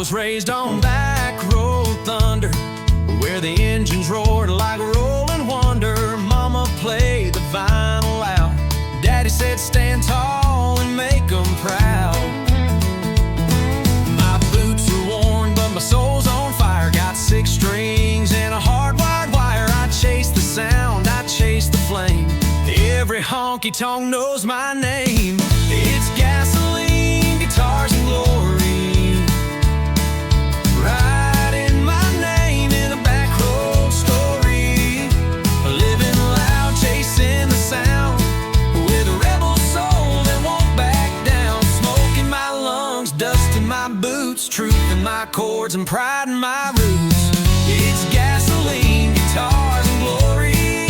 was raised on back road thunder, where the engines roared like rolling wonder. Mama played the vinyl loud, Daddy said stand tall and make 'em proud. My boots are worn but my soul's on fire. Got 6 strings and a hardwired wire. I chase the sound, I chase the flame. Every honky-tonk knows my name. It's gasoline, guitars, and glory. Writing my name in a back road story. Living loud, chasing the sound, with a rebel soul that won't back down. Smoke in my lungs, dust in my boots, truth in my chords, and pride in my roots. It's gasoline, guitars, and glory.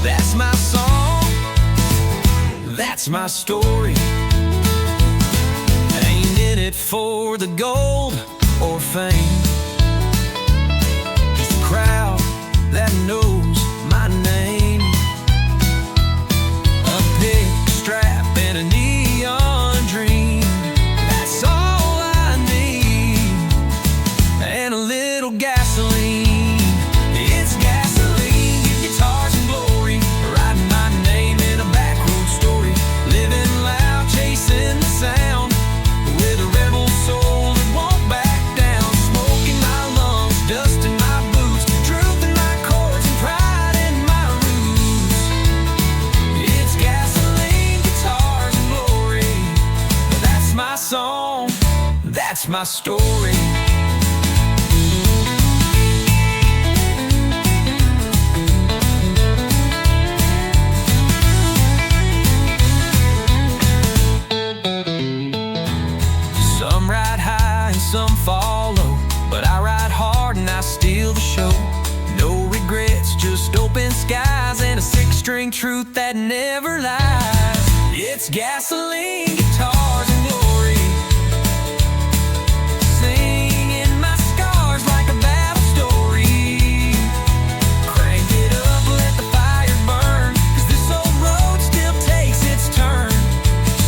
That's my song, that's my story. Ain't in it for the gold or fame, just a crowd that knows my name. A big strap and a neon dream, that's all I need. And a little gasoline. It's gasoline, guitars and glory. Writing my name in a back road story. Living loud, chasing the sound, with a rebel soul that won't back down. Smoke in my lungs, dust in my boots, truth in my chords, and pride in my roots. It's gasoline, guitars, and glory. That's my song, that's my story. Some ride high and some follow, but I ride hard and I steal the show. No regrets, just open skies and a 6-string truth that never lies. It's gasoline, guitars, and glory. Singing my scars like a battle story. Crank it up, let the fire burn, 'cause this old road still takes its turn.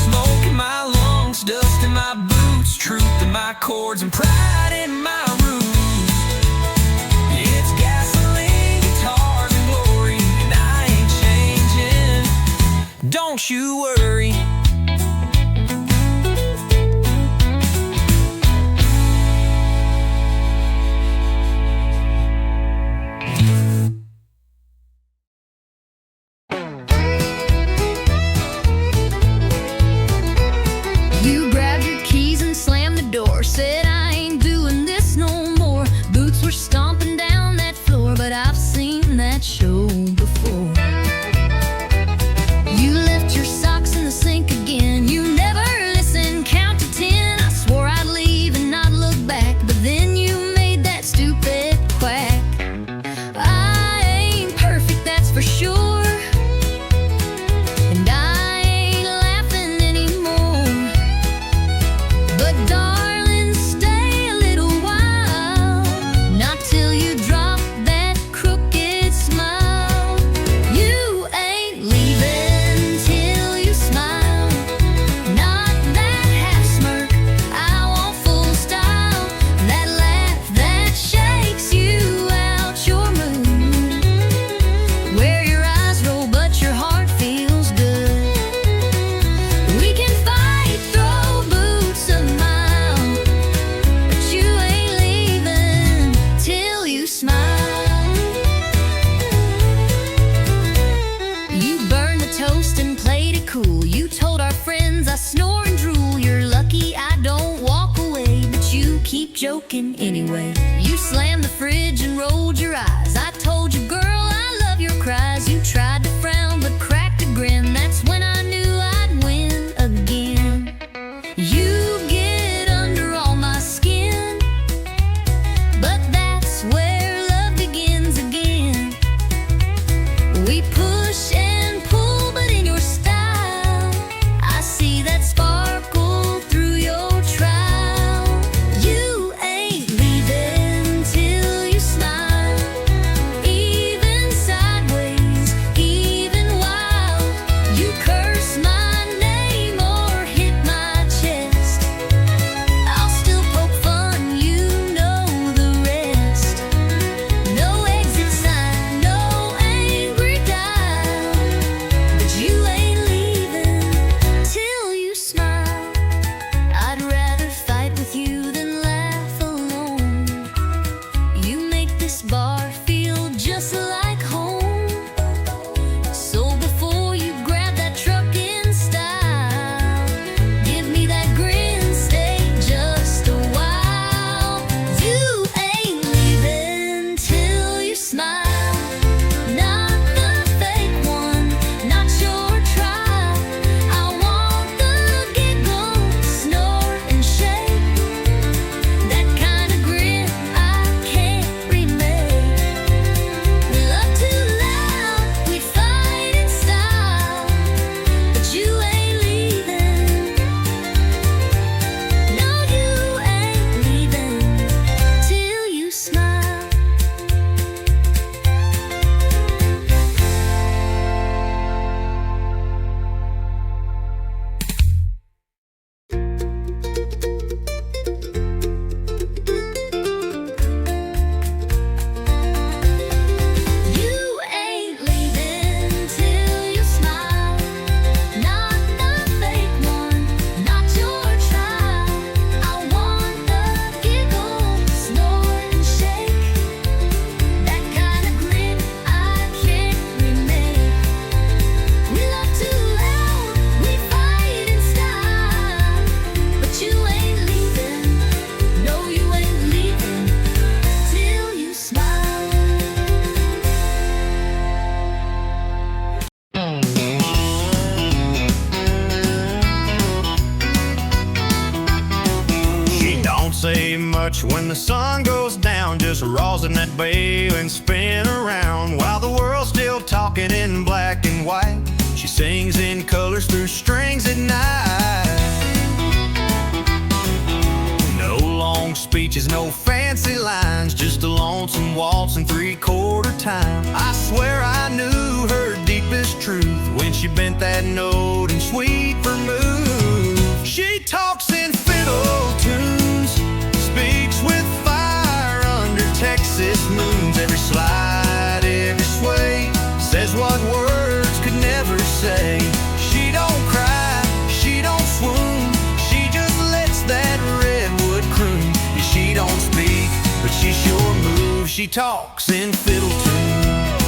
Smoke in my lungs, dust in my boots, truth in my chords, and pride in my roots. It's gasoline, guitars, and glory, and I ain't changing, don't you worry. You grabbed your keys and slammed the door, said I ain't doing this no more. Boots were stomping down that floor, but I've seen that show before. You left your socks in the sink again. You never listened, count to 10. I swore I'd leave and not look back, but then you made that stupid quack. I ain't perfect, that's for sure, and I ain't laughing anymore. But darling, stay a little while, not till you drop that crooked smile. You ain't leaving till you smile, not that half smirk, I want full style. That laugh that shakes you out your mood, where your eyes roll but your heart feels good. We can fight, throw boots a mile, but you ain't leaving till you smile. You burned the toast and played it cool. You told our friends I snore and drool. You're lucky I don't walk away, but you keep joking anyway. You slammed the fridge and rolled your eyes. I told you, girl, I love your cries. You tried to frown but cracked a grin. That's when I knew I'd win again. You get under all my skin, but that's where love begins again. We push and pull, but in your style, I see that sparkle through your trial. You ain't leaving till you smile, even sideways, even wild. You curse my name or hit my chest, I'll still poke fun say much when the sun goes down, just rosin that bail and spin around. While the world's still talking in black and white, she sings in colors through strings at night. No long speeches, no fancy lines, just a lonesome waltz in 3/4 time. I swear I knew her deepest truth when she bent that note in sweet vermouth. She talks in fiddle tunes, speaks with fire under Texas moons. Every slide, every sway, says what words could never say. She don't cry, she don't swoon, she just lets that redwood croon. Yeah, she don't speak, but she sure moves. She talks in fiddle tunes.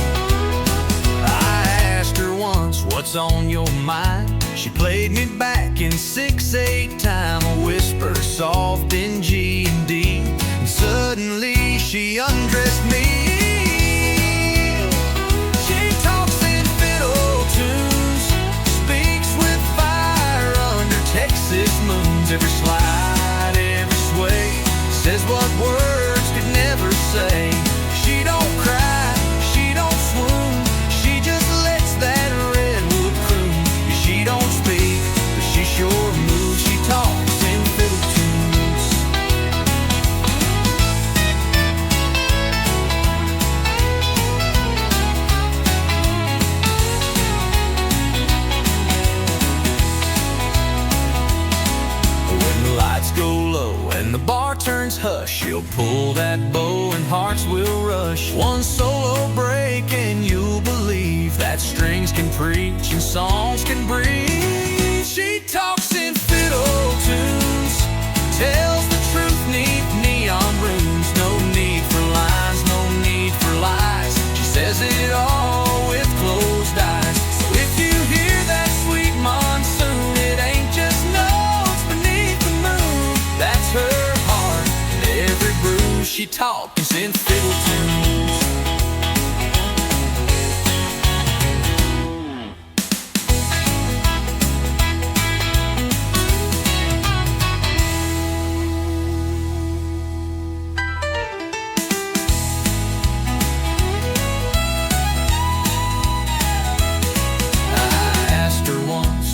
I asked her once, what's on your mind? She played me back in 6/8 time, a whisper soft in G and D, and suddenly she undressed me. She talks in fiddle tunes, speaks with fire under Texas moons. Every slide, every sway, says what words could never say. She don't cry, she don't swoon, she just lets that redwood croon. She don't speak, but she sure moves. She talks in fiddle tunes. When the lights go low and the bar turns hush, she'll pull that bow and hearts will rush. One solo break and you'll believe that strings can preach and songs can breathe. She talks in fiddle tunes, tells the truth neath neon runes. No need for lines, no need for lies, she says it all with closed eyes. So if you hear that sweet monsoon, it ain't just notes beneath the moon. That's her heart and every bruise. She talks in fiddle tunes.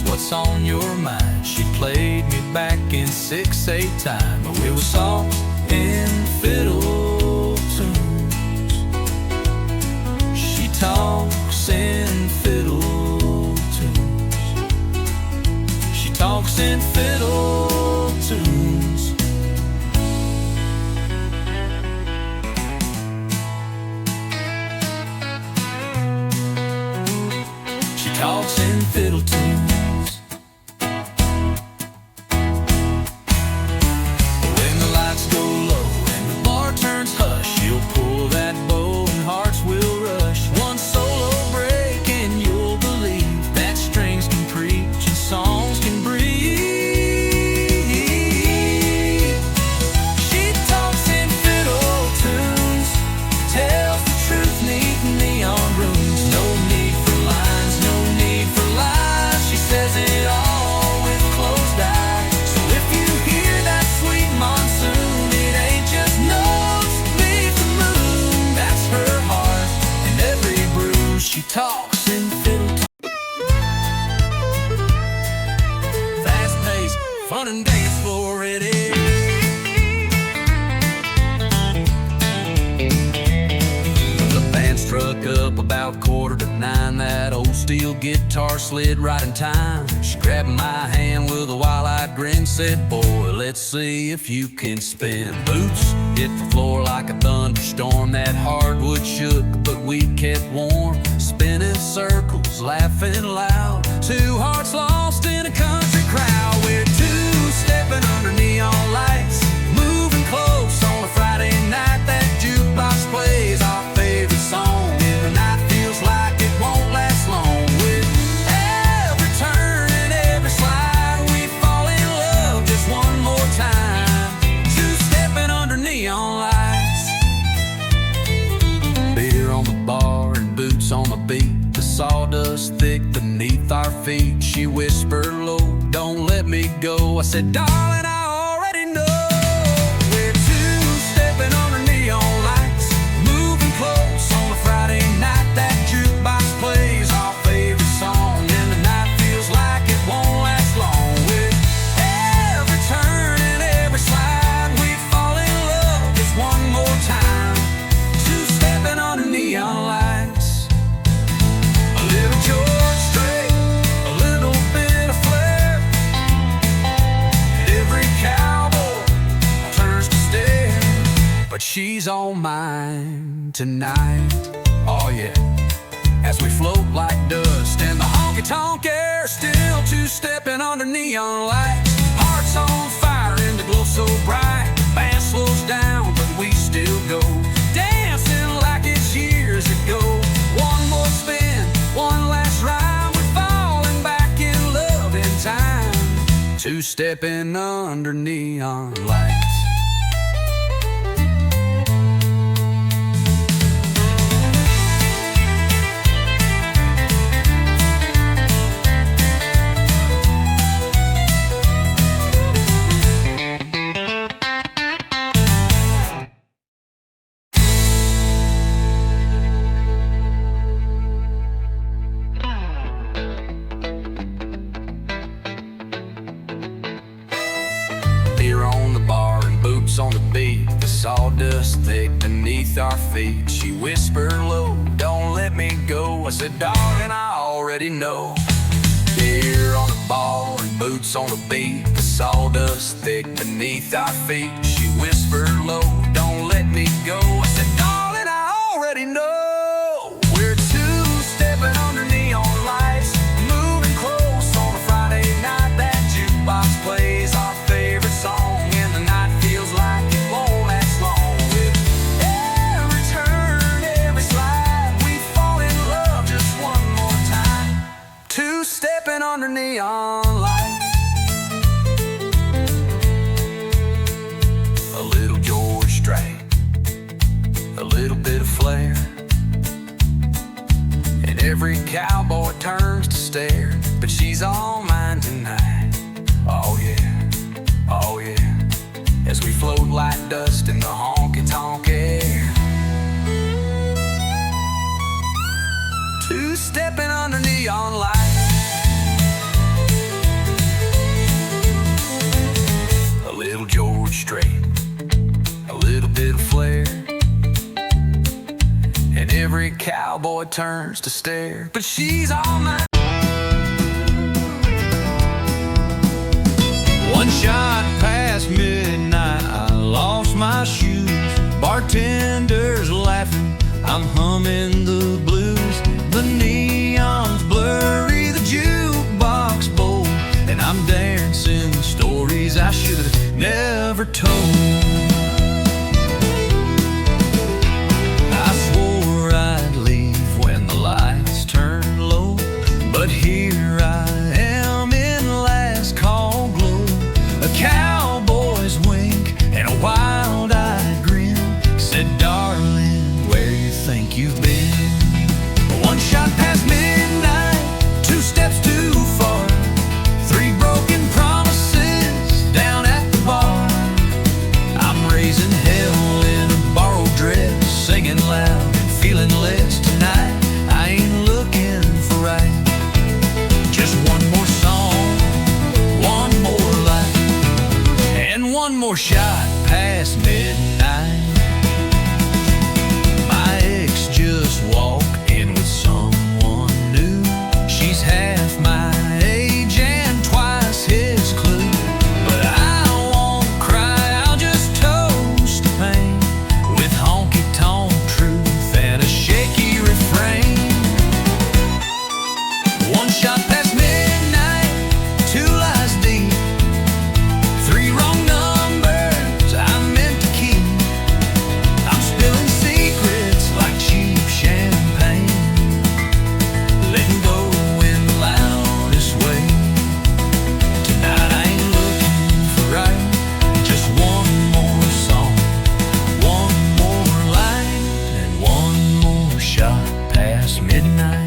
What's on your mind? She played me back in 6/8 time, but we were soft in fiddle tunes. She talks in fiddle tunes. She talks in fiddle tunes. She talks in fiddle tunes. Talks in fiddle tunes. Fast-paced, fun and dance floor ready. The band struck up about 8:45. That old steel guitar slid right in time. She grabbed my hand with a wild-eyed grin, said, boy, let's see if you can spin. Boots hit the floor like a thunderstorm. That hardwood shook, but we kept warm. Spinning circles, laughing loud. Two hearts lost in a country crowd. We're two-stepping under neon lights, moving close on a Friday night. That jukebox plays our favorite song, and the night feels like it won't last long. With every turn and every slide, we fall in love just one more time. Two-stepping under neon lights. Beer on the bar and boots on the beat, the sawdust thick beneath our feet. She whispered low, don't let me go. I said, darling, I already know. she's all mine tonight. Oh yeah, as we float like dust in the honky-tonk air, still two-stepping under neon lights. Hearts on fire and the glow so bright. Band slows down, but we still go, dancing like it's years ago. One more spin, one last ride. We're falling back in love in time, two-stepping under neon lights. Beer on the bar and boots on the beat, the sawdust thick beneath our feet. She whispered low, don't let me go. I said, darling, I already know. Beer on the bar and boots on the beat, the sawdust thick beneath our feet. She whispered low, don't let me go. I said, darling, I already know. We're two-stepping under neon lights, moving close on a Friday night. That jukebox plays our favorite song, and the night feels like it won't last long. With every turn, every slide, we fall in love just one more time, two-stepping under neon lights. A little George Strait, a little bit of flair, and every cowboy turns to stare, but she's all mine tonight. Oh yeah, oh yeah, as we float like dust in the honky-tonk air, two-stepping under neon lights. A little George Strait, a little bit of flair, and every cowboy turns to stare, but she's all mine. One shot past midnight, I lost my shoes. Bartender's laughing, I'm humming the blues. The neon's blurry, the jukebox bold, and I'm dancing stories I should have never told. I swore I'd leave when the lights turned low, but here I am in last call glow. A cowboy's wink and a wild-eyed grin said, darling, where you think you've been? One shot past midnight, two steps too far, three broken promises down at the bar. I'm raising hell in a borrowed dress, singing loud and feeling less tonight. I ain't looking for right, just one more song, one more light, and one more shot past midnight. My ex just walked in with someone new. She's half my age and twice his clue, but I won't cry, I'll just toast the pain with honky-tonk truth and a shaky refrain. One shot past midnight, two lies deep, three wrong numbers I meant to keep. I'm spilling secrets like cheap champagne, letting go in the loudest way. Tonight I ain't looking for right, just one more song, one more light, and one more shot past midnight.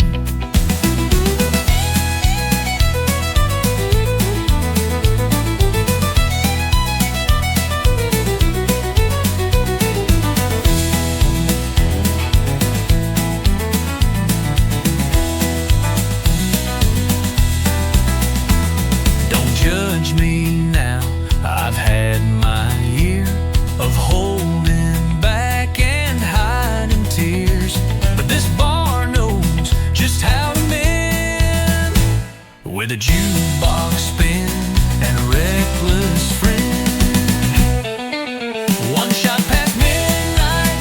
Don't judge me now, I've had my year of holding back and hiding tears, but this bar knows just how to mend, with a jukebox spin and a reckless friend. One shot past midnight,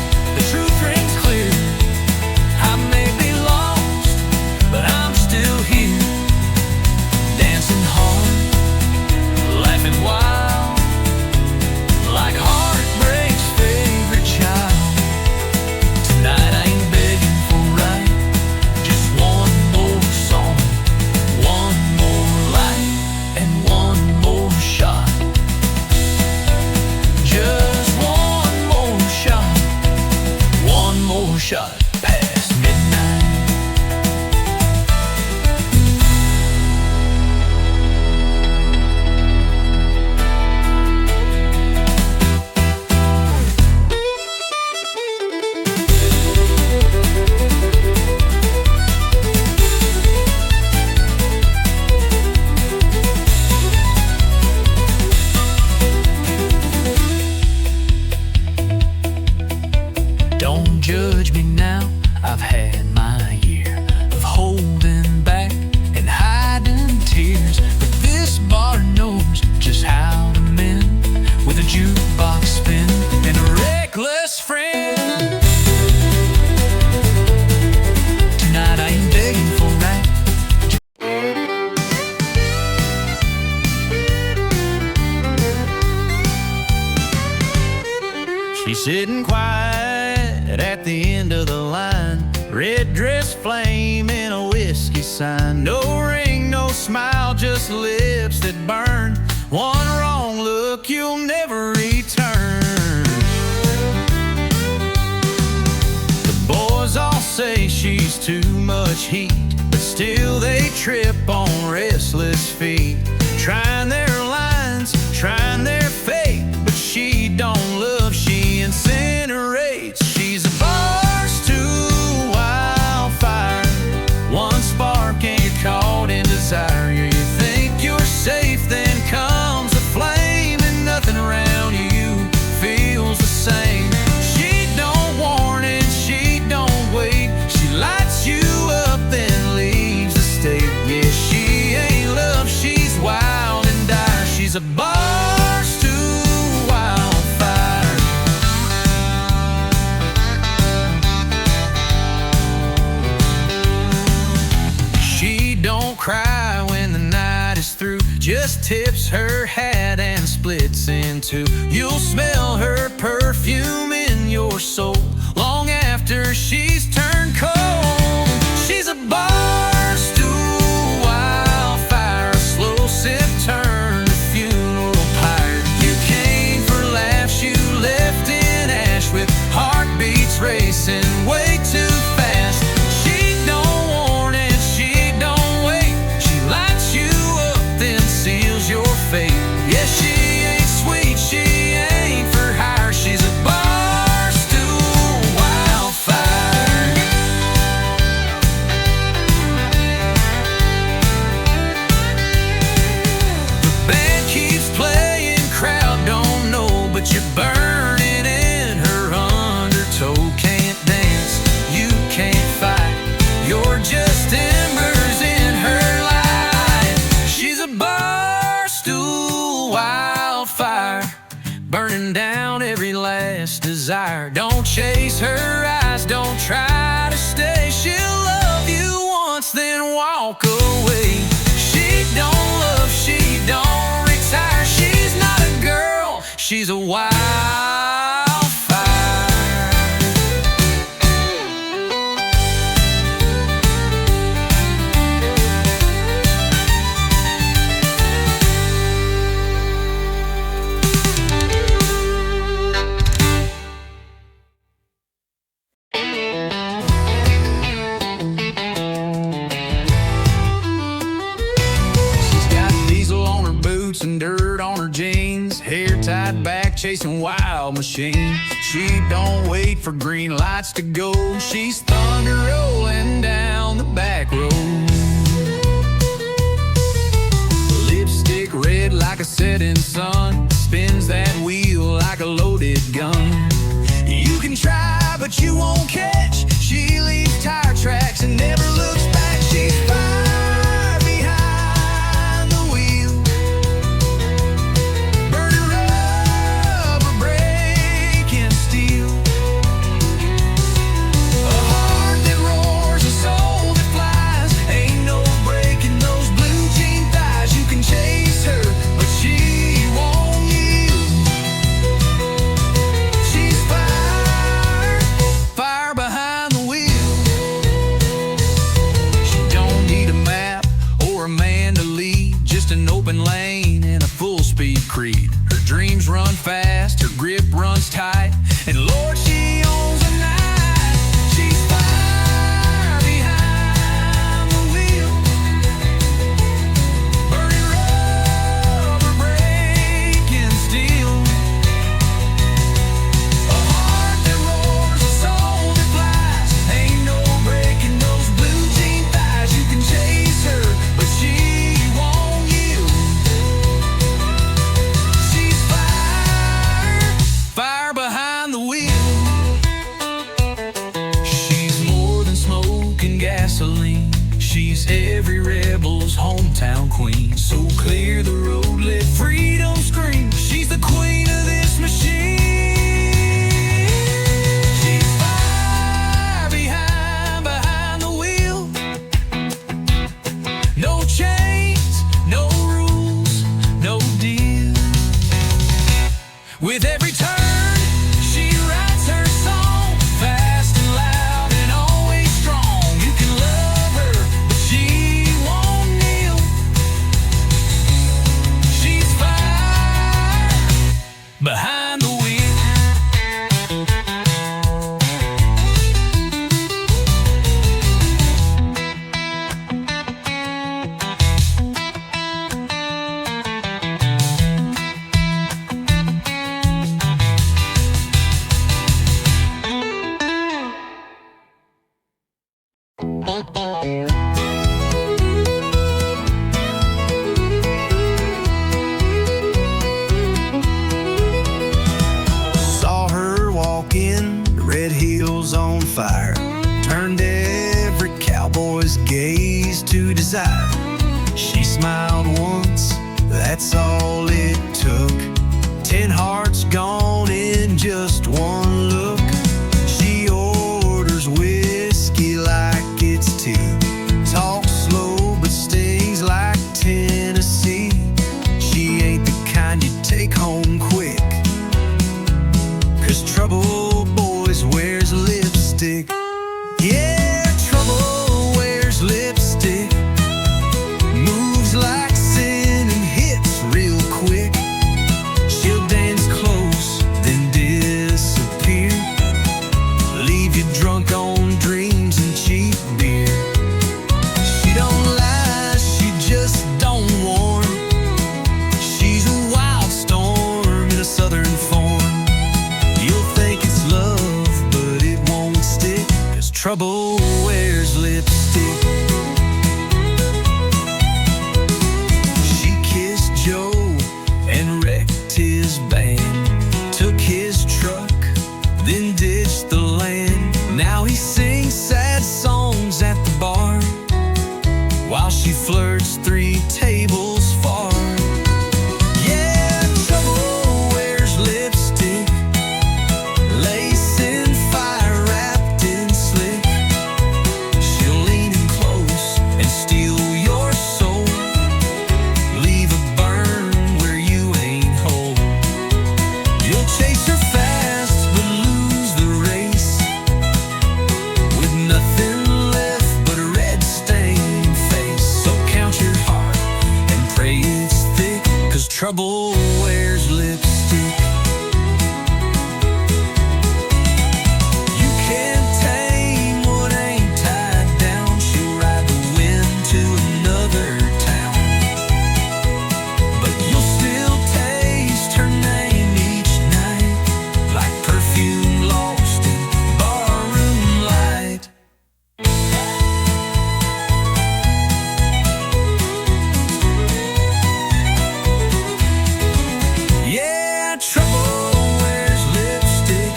She's sitting quiet at the end of the line, red dress flame in a whiskey sign. No ring, no smile, just lips that burn. One wrong look, you'll never return. The boys all say she's too much heat, but still they trip on restless feet. Trying their lines, trying their fate, but she don't love, she incinerates. She's a burst to wildfire, one spark and you're caught in desire. You think you're safe, then comes a flame, and nothing around you feels the same. She don't warn and she don't wait, she lights you up then leaves the state. Yeah, she ain't love, she's wild and dire. She's a burst to wildfire. She don't cry when the night is through, just tips her hat and splits in two. You'll smell her perfume in your soul long after she's turned cold. She's a burst to wildfire, a slow sip turn to funeral pyre. You came for laughs, you left in ash with heartbeats racing way too fast. She don't warn and she don't wait, she lights you up then seals your fate. Yeah, she ain't sweet, she ain't for hire, she's a burst to wildfire. The band keeps playing, crowd don't know, but you're burning in her undertow. Can't dance, you can't fight, you're just embers in her light. She's a burst to wildfire, burning down every last desire. Don't chase her eyes, don't try to stay. She'll love you once, then walk away. She don't love, she don't retire. She's not a girl, she's a wildfire. She's got diesel on her boots and dirt on her jeans, hair tied back, chasing wild machines. She don't wait for green lights to go, she's thunder rolling down the back road. Lipstick red like a setting sun, spins that wheel like a loaded gun. You can try, but you won't catch. She leaves tire tracks and never looks back. She's fire behind the wheel, burning rubber, breaking steel. A heart that roars, a soul that flies. Ain't no breaking those blue jean thighs. You can chase her, but she won't yield. She's fire, fire behind the wheel. She don't need a map or a man to lead, just an open lane and a full speed creed. Her dreams run fast, her grip runs tight, and Lord, she owns the night. She's fire behind the wheel, burning rubber, breaking steel. A heart that roars, a soul that flies. Ain't no breaking those blue jean thighs. You can chase her, but she won't yield. She's fire, fire behind the wheel. She's more than smoke and gasoline, she's every rebel's hometown queen. So clear the road, let freedom scream. She's the queen of this machine. She's fire behind the wheel. No chains, no rules, no deal. With every turn, she rides Trouble wears lipstick. You can't tame what ain't tied down. She'll ride the wind to another town, but you'll still taste her name each night, like perfume lost in barroom light. Yeah, trouble wears lipstick,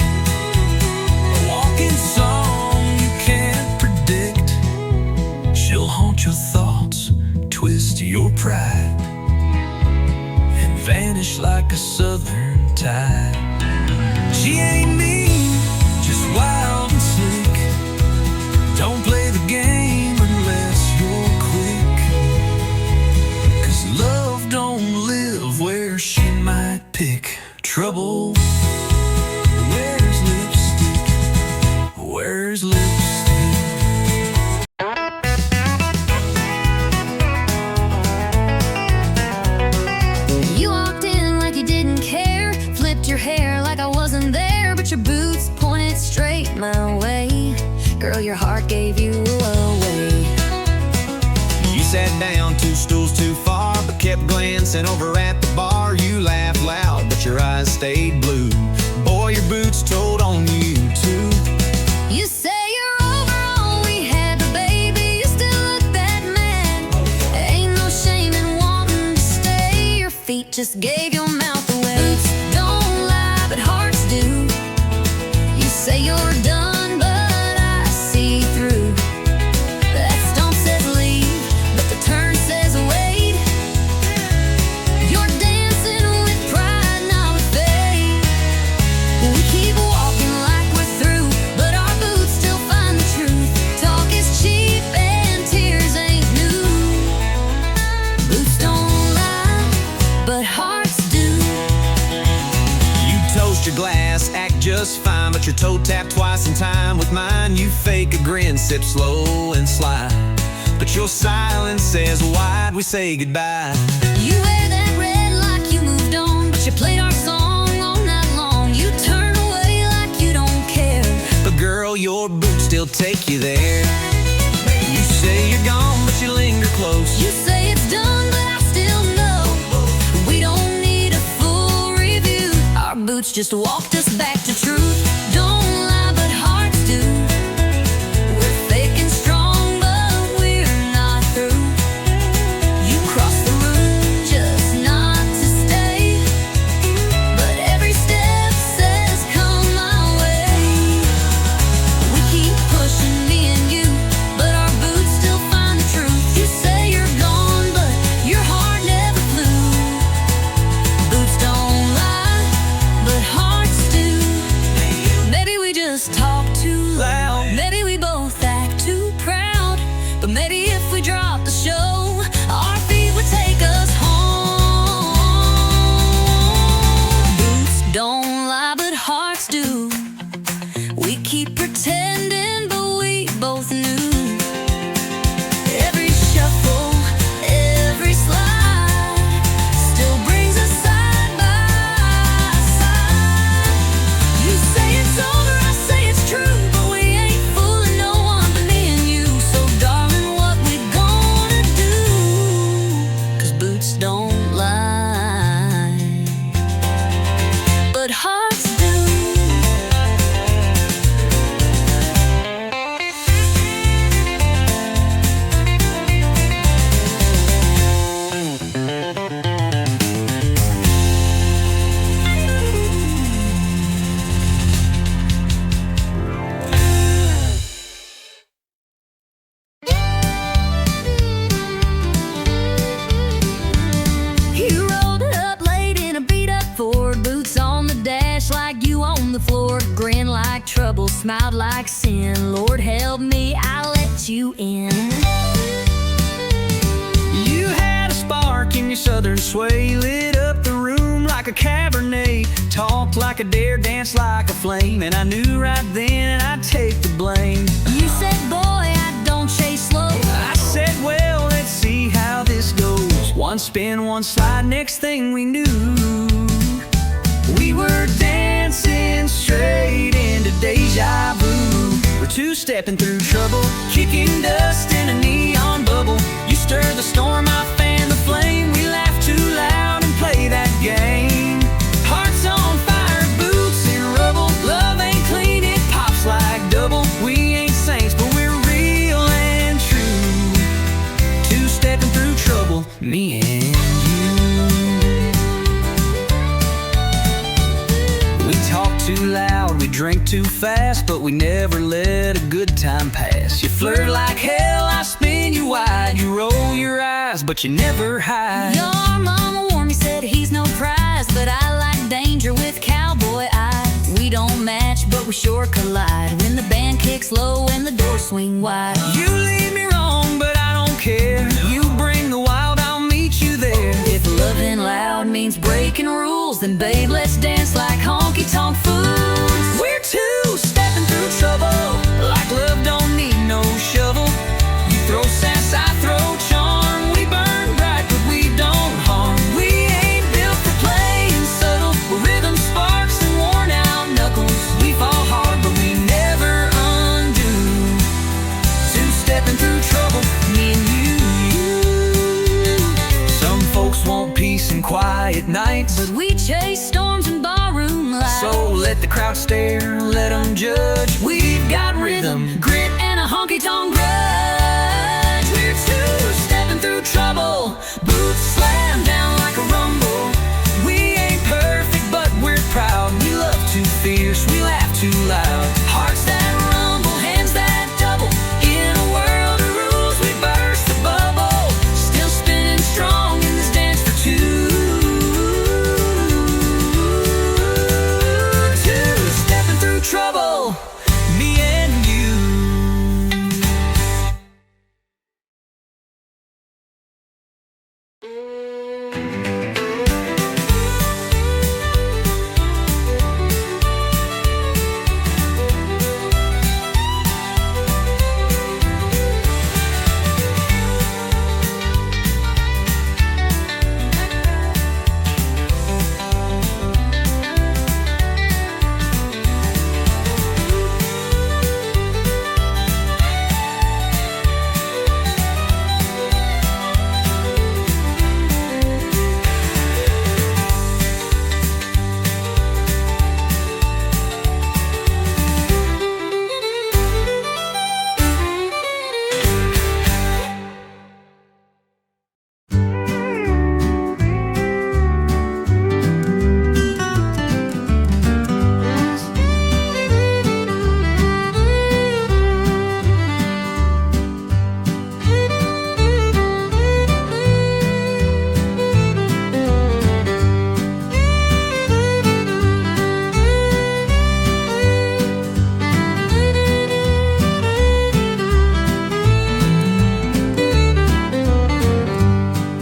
a walking song you can't predict. She'll haunt your thoughts, twist your pride, and vanish like a southern tide. She ain't mean, just wild and slick. Don't play the game unless you're quick, 'cause love don't live where she might pick. Trouble wears lipstick, wears lipstick. You walked in like you didn't care, flipped your hair like I wasn't there, but your boots pointed straight my way. Girl, your heart gave you away. You sat down 2 stools too far, but kept glancing over at the bar. You laughed loud, but your eyes stayed blue. Boy, your boots told on you too. You say you're over all we had, but baby, you still look that mad. Ain't no shame in wanting to stay. Your feet just gave your mouth away. Boots don't lie, but hearts do. You say you're done, but I see through. That stomp says leave, but the turn says wait. You're dancing with pride, not with faith. We keep walking like we're through, but our boots still find the truth. Talk is cheap and tears ain't new. Boots don't lie, but hearts do. You toast your glass, act just fine, but your toe tapped twice in time with mine. You fake a grin, sip slow and sly, but your silence says, why'd we say goodbye? You wear that red like you moved on, but you played our song all night long. You turn away like you don't care, But girl, your boots still take you there. You say you're gone, but you linger close. you say it's done, but I still know. We don't need a full review. Our boots just walked us back to truth. Don't lie, but hearts do. We're fake and strong, but we're not through. You cross the room just not to stay, but every step says come my way. We keep pushing, me and you, but our boots still find the truth. You say you're gone, but your heart never flew. Boots don't lie, but hearts do. Maybe we just talk too loud. Maybe we both act too proud. But maybe if we drop the show, our feet would take us home. Boots don't lie, but hearts do. We keep pretending, but we both knew. Every shuffle, every slide still brings us side by side. You say it's over, I say it's true, but we ain't fooling no one but me and you. So darling, what we gonna do? 'Cause boots don't lie, but hearts do. You rolled it up late in a beat-up Ford, boots on the dash like you on the floor, grin like trouble, smiled like sin. Lord help me, I let you in. You had a spark in your southern sway, lit up the room like a Cabernet, talked like a dare, danced like a flame, and I knew right then I'd take the blame. You said, boy, I don't chase slow. I said, well, let's see how this goes. One spin, one slide, next thing we knew, we were dancing straight into deja vu. We're two-stepping through trouble, kicking dust in a neon bubble. You stir the storm, I fan the flame. We laugh too loud and play that game. Hearts on fire, boots in rubble. Love ain't clean, it pops like double. We ain't saints, but we're real and true. Two-stepping through trouble, me and you. We talk too loud, we drink too fast, but we never let a good time pass. You flirt like hell, I spin you wide. You roll your eyes, but you never hide. Your mama warned me, said he's no prize, but I like danger with cowboy eyes. We don't match, but we sure collide when the band kicks low and the doors swing wide. You lead me wrong, but I don't care. You bring the wild, I'll meet you there. If loving loud means breaking rules, then babe, let's dance like honky-tonk fools. We're two-stepping through trouble, like love don't need no shovel. You throw sass, I throw charm. We burn bright, but we don't harm. We ain't built for playing subtle. We're rhythm sparks and worn out knuckles. We fall hard, but we never undo. Two-stepping through trouble, me and you. Some folks want peace and quiet nights, But we chase storms and barroom lights. so let the crowd stare, let them judge. We've got rhythm, grit, and a honky-tonk grudge. we're two-stepping through trouble. Boots slam down like a rumble. We ain't perfect, but we're proud. We love too fierce, we laugh too loud. Hearts that rumble, hands that double. In a world of rules, we burst the bubble. Still spinning strong in this dance for two. Two-stepping through trouble, me and you.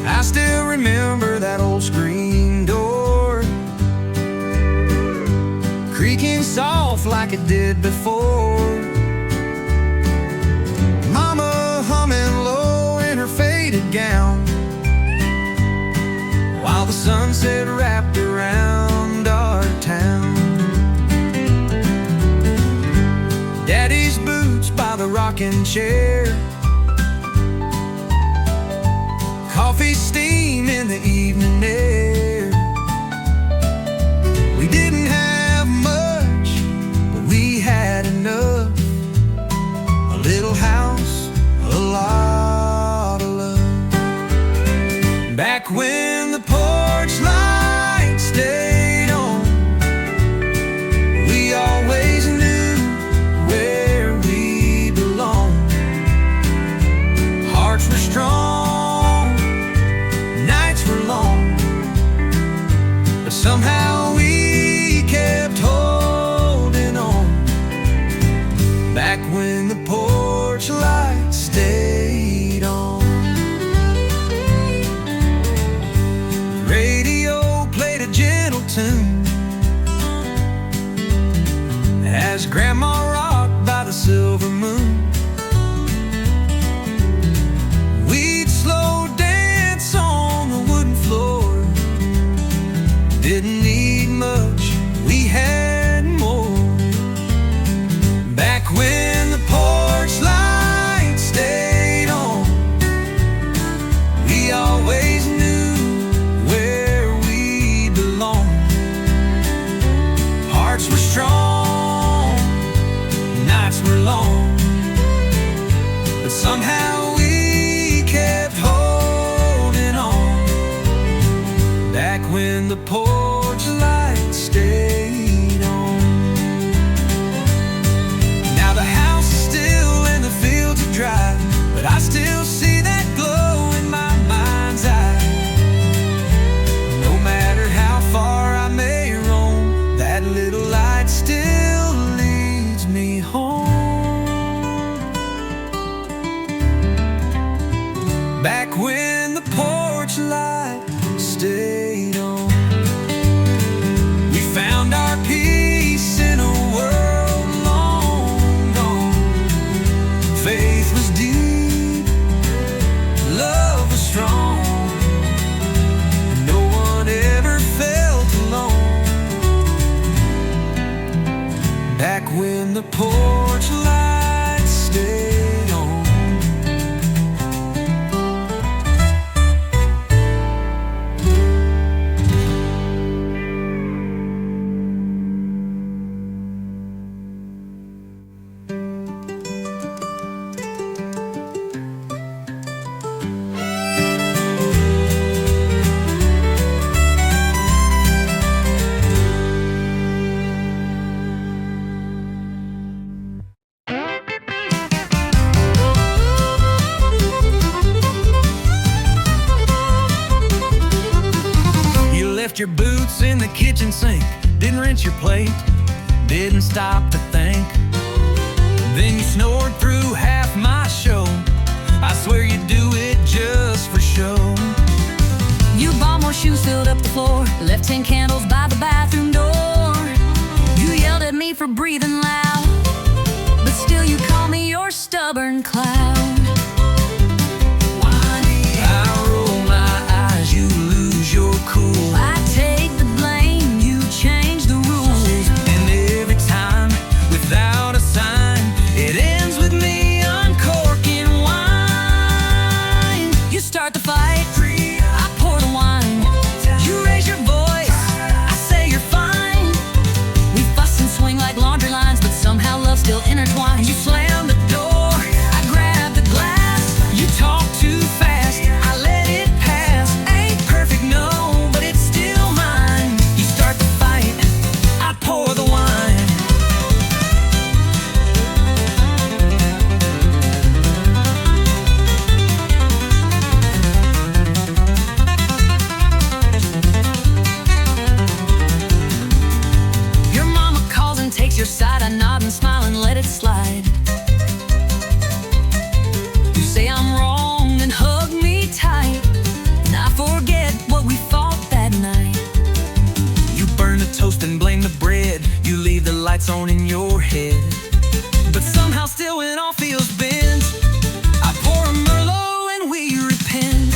I still remember that old screen door creaking soft like it did before. Mama humming low in her faded gown, while the sunset wrapped around our town. Daddy's boots by the rocking chair, coffee steam in the evening air. We didn't have much, but we had enough. A little house, a lot of love. Back when the porch light stayed on, we always knew where we belonged. Hearts were strong, nights were long, but somehow we kept holding on. Back when the porch light stayed on. The radio played a gentle tune as Grandma rocked by the silver moon. We'd slow dance on the when the porch light stayed on. Now the house is still and the fields are dry, but I still see that glow in my mind's eye. No matter how far I may roam, that little light still leads me home. Back when the porch light stayed on, we found our peace in a world long gone. Faith was deep, love was strong, no one ever felt alone. Back when the porch light stayed on. Left your boots in the kitchen sink, didn't rinse your plate, didn't stop to think. Then you snored through half my show. I swear you do it just for show. You bought more shoes, filled up the floor, left 10 candles by the bathroom door. You yelled at me for breathing loud, but still you call me your stubborn cloud. I roll my eyes, you lose your cool. I take the blame, you change the rules. And every time, without a sign, it ends with me uncorking wine. You start the fight, I pour the wine. You raise your voice, I say you're fine. We fuss and swing like laundry lines, but somehow love's still intertwined. You slam the door, I grab the glass. You talk too fast, I let it pass. Ain't perfect, no, but it's still mine. You start the fight, I pour the wine. Your mama calls and takes your side. I nod and smile and let it slide. You say I'm wrong and hug me tight, and I forget what we fought that night. You burn the toast and blame the bread. You leave the lights on in your head. But somehow still when all feels bent, I pour a Merlot and we repent.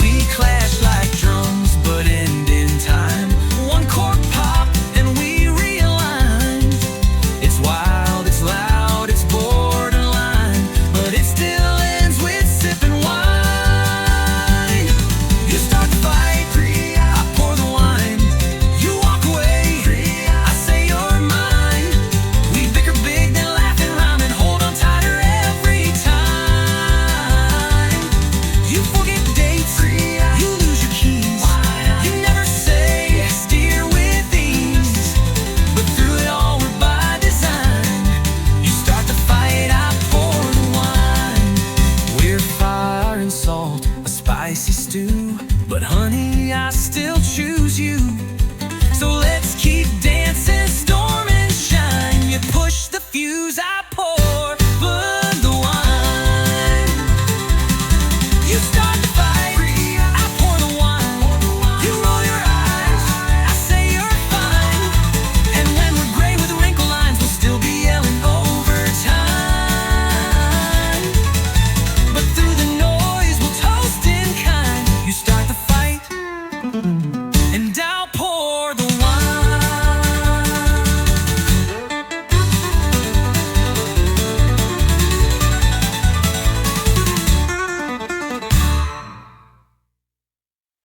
We clash like drums but end in time. One cork pop and we realign. It's wild, it's loud, it's borderline, but it still ends with sipping wine. You start the fight, I pour the wine. You walk away, I say you're mine. We bicker big, then laugh and rhyme and hold on tighter every time. You forget dates, you lose your keys. You never say, steer with ease. But through it all, we're by design. You start the fight, I pour the wine. We're fire and salt, a spicy stew. But honey, I still choose you. So let's keep dancing, storm and shine. You push the fuse, I